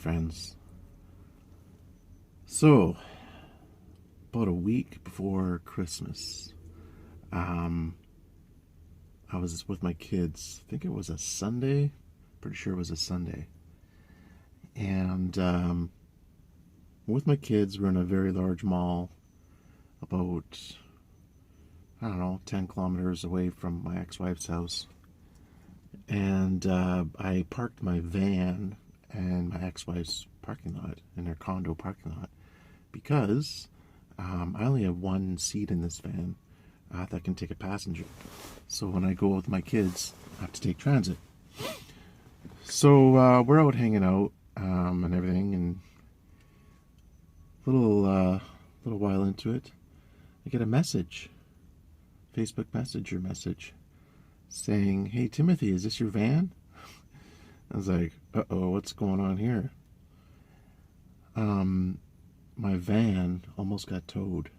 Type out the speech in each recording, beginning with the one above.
friends. So, about a week before Christmas, um, I was with my kids. I think it was a Sunday. Pretty sure it was a Sunday. And with my kids, we're in a very large mall, about, I don't know, 10 kilometers away from my ex-wife's house. And I parked my van in my ex-wife's parking lot, in their condo parking lot, because I only have one seat in this van that can take a passenger. So when I go with my kids, I have to take transit. So we're out hanging out and everything, and little while into it, I get a message, Facebook Messenger message, saying, "Hey Timothy, is this your van?" I was like, "Uh-oh, what's going on here?" My van almost got towed,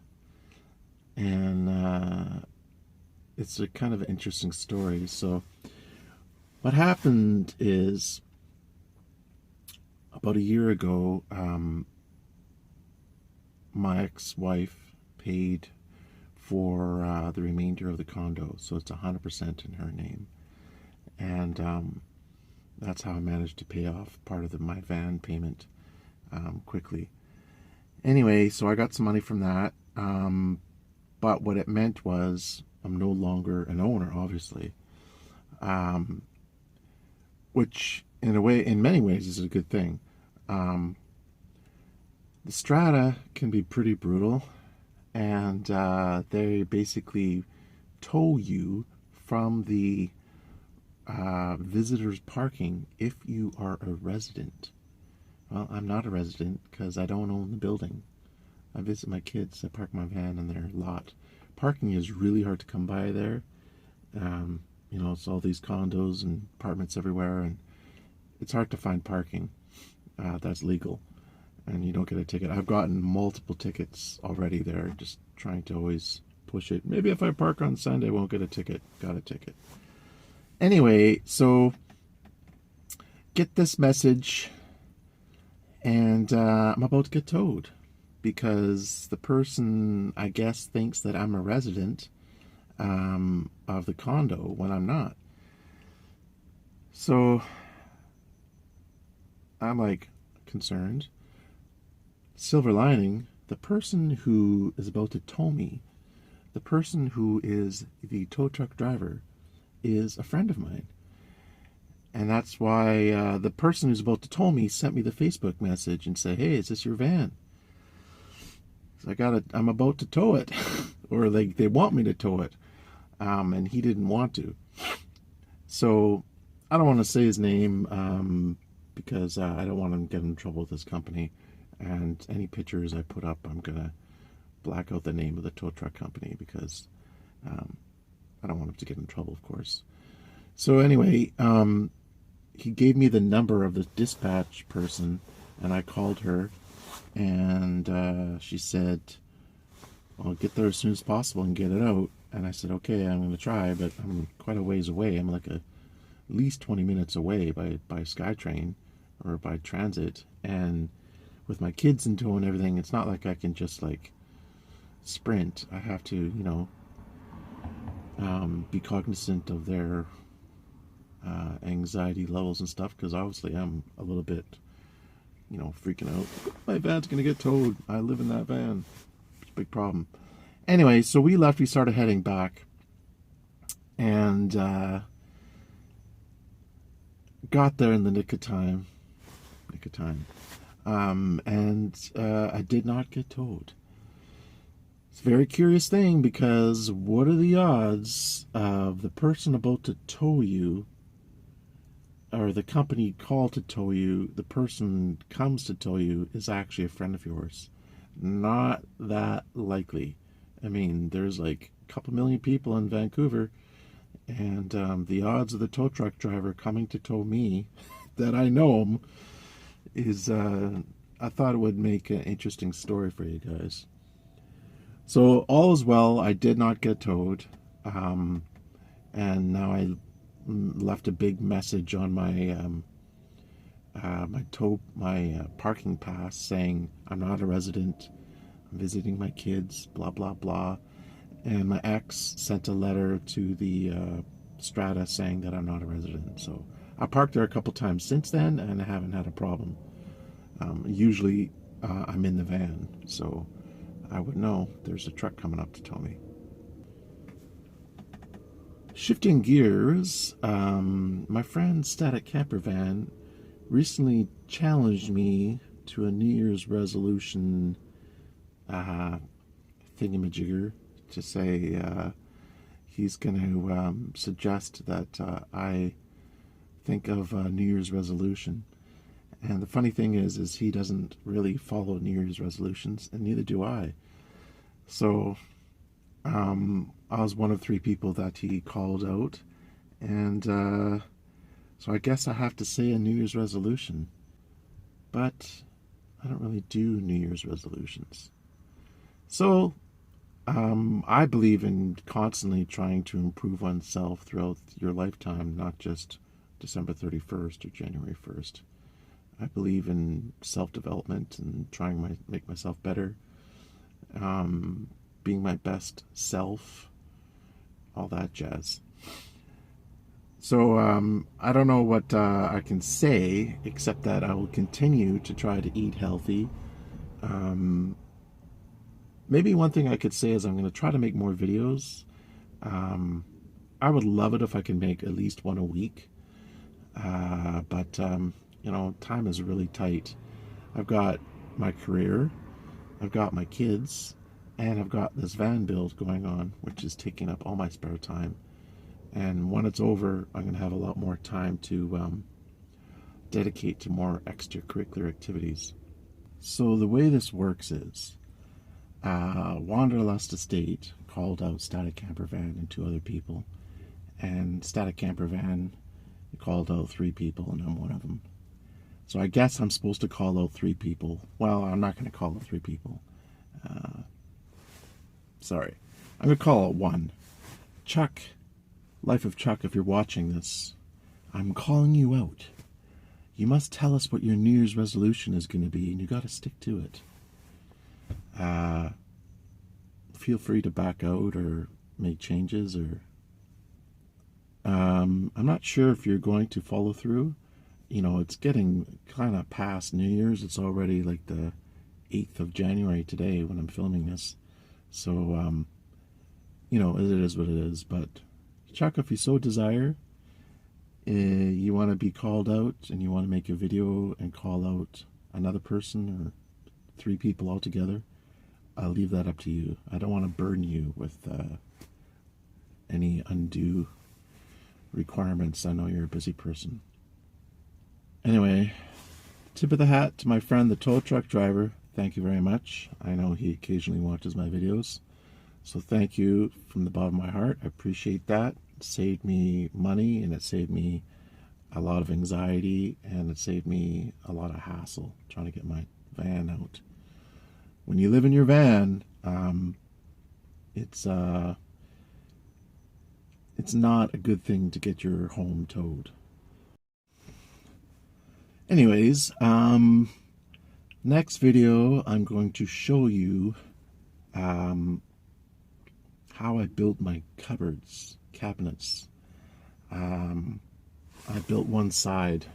and it's a kind of interesting story. So, what happened is about a year ago, my ex-wife paid for the remainder of the condo, so it's 100% in her name, and that's how I managed to pay off part of my van payment quickly. Anyway, so I got some money from that, but what it meant was I'm no longer an owner, obviously, which in many ways is a good thing. The strata can be pretty brutal, and they basically tow you from the visitors parking if you are a resident. Well, I'm not a resident because I don't own the building. I visit my kids. I park my van in their lot. Parking is really hard to come by there. It's all these condos and apartments everywhere, and it's hard to find parking that's legal, and you don't get a ticket. I've gotten multiple tickets already there, just trying to always push it. Maybe if I park on Sunday, I won't get a ticket. Got a ticket. Anyway, so get this message, and I'm about to get towed because the person, I guess, thinks that I'm a resident of the condo when I'm not. So I'm like concerned. Silver lining, the person who is about to tow me, the person who is the tow truck driver, is a friend of mine. And that's why the person who's about to tow me sent me the Facebook message and said, "Hey, is this your van?" So I'm about to tow it, or they want me to tow it, and he didn't want to. So I don't want to say his name because I don't want him to get in trouble with his company. And any pictures I put up, I'm gonna black out the name of the tow truck company because I don't want him to get in trouble, of course. So anyway, he gave me the number of the dispatch person, and I called her, and she said, "I'll get there as soon as possible and get it out." And I said, "Okay, I'm going to try, but I'm quite a ways away. I'm like at least 20 minutes away by SkyTrain or by transit, and with my kids in tow and everything, it's not like I can just like sprint. I have to, be cognizant of their anxiety levels and stuff, because obviously I'm a little bit, freaking out. My van's gonna get towed. I live in that van. It's a big problem. Anyway, so we left. We started heading back, and got there in the nick of time. And I did not get towed. It's a very curious thing, because what are the odds of the person about to tow you, or the company called to tow you, the person comes to tow you is actually a friend of yours? Not that likely. I mean, there's like a couple million people in Vancouver, and the odds of the tow truck driver coming to tow me that I know him is, I thought it would make an interesting story for you guys. So all is well. I did not get towed, and now I left a big message on my my parking pass saying I'm not a resident, I'm visiting my kids, blah blah blah. And my ex sent a letter to the Strata saying that I'm not a resident. So I parked there a couple times since then, and I haven't had a problem. Usually I'm in the van, so I would know there's a truck coming up to tow me. Shifting gears, my friend Static Camper Van recently challenged me to a New Year's resolution thingamajigger to say he's going to suggest that I think of a New Year's resolution. And the funny thing is he doesn't really follow New Year's resolutions, and neither do I. So I was one of 3 people that he called out, and so I guess I have to say a New Year's resolution. But I don't really do New Year's resolutions. So I believe in constantly trying to improve oneself throughout your lifetime, not just December 31st or January 1st. I believe in self-development and trying to make myself better, being my best self, all that jazz. So I don't know what I can say, except that I will continue to try to eat healthy. Maybe one thing I could say is I'm going to try to make more videos. I would love it if I could make at least one a week. But you know, time is really tight. I've got my career, I've got my kids, and I've got this van build going on, which is taking up all my spare time. And when it's over, I'm going to have a lot more time to dedicate to more extracurricular activities. So the way this works is, Wanderlust Estate called out Static Camper Van and 2 other people, and Static Camper Van called out 3 people, and I'm one of them. So I guess I'm supposed to call out 3 people. Well, I'm not going to call out 3 people. Sorry. I'm going to call out 1. Chuck, Life of Chuck, if you're watching this, I'm calling you out. You must tell us what your New Year's resolution is going to be, and you got to stick to it. Feel free to back out or make changes, or I'm not sure if you're going to follow through. You know, it's getting kind of past New Year's. It's already like the 8th of January today when I'm filming this. So, you know, it is what it is. But Chuck, if you so desire, you want to be called out and you want to make a video and call out another person or 3 people altogether, I'll leave that up to you. I don't want to burden you with any undue requirements. I know you're a busy person. Anyway, tip of the hat to my friend the tow truck driver. Thank you very much. I know he occasionally watches my videos, so thank you from the bottom of my heart. I appreciate that. It saved me money, and it saved me a lot of anxiety, and it saved me a lot of hassle trying to get my van out. When you live in your van, it's not a good thing to get your home towed. Anyways, next video I'm going to show you how I built my cupboards, cabinets. I built one side,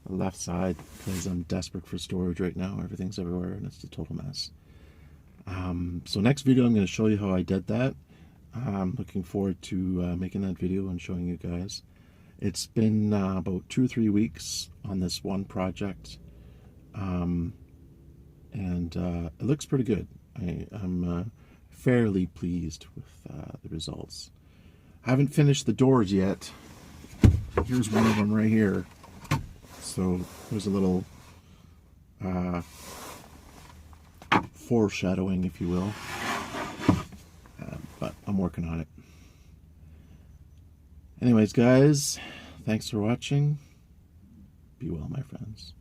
the left side, because I'm desperate for storage right now. Everything's everywhere and it's a total mess. So next video I'm going to show you how I did that. I'm looking forward to making that video and showing you guys. It's been about 2 or 3 weeks on this one project, and it looks pretty good. I'm fairly pleased with the results. I haven't finished the doors yet. Here's one of them right here. So there's a little foreshadowing, if you will, but I'm working on it. Anyways, guys, thanks for watching. Be well, my friends.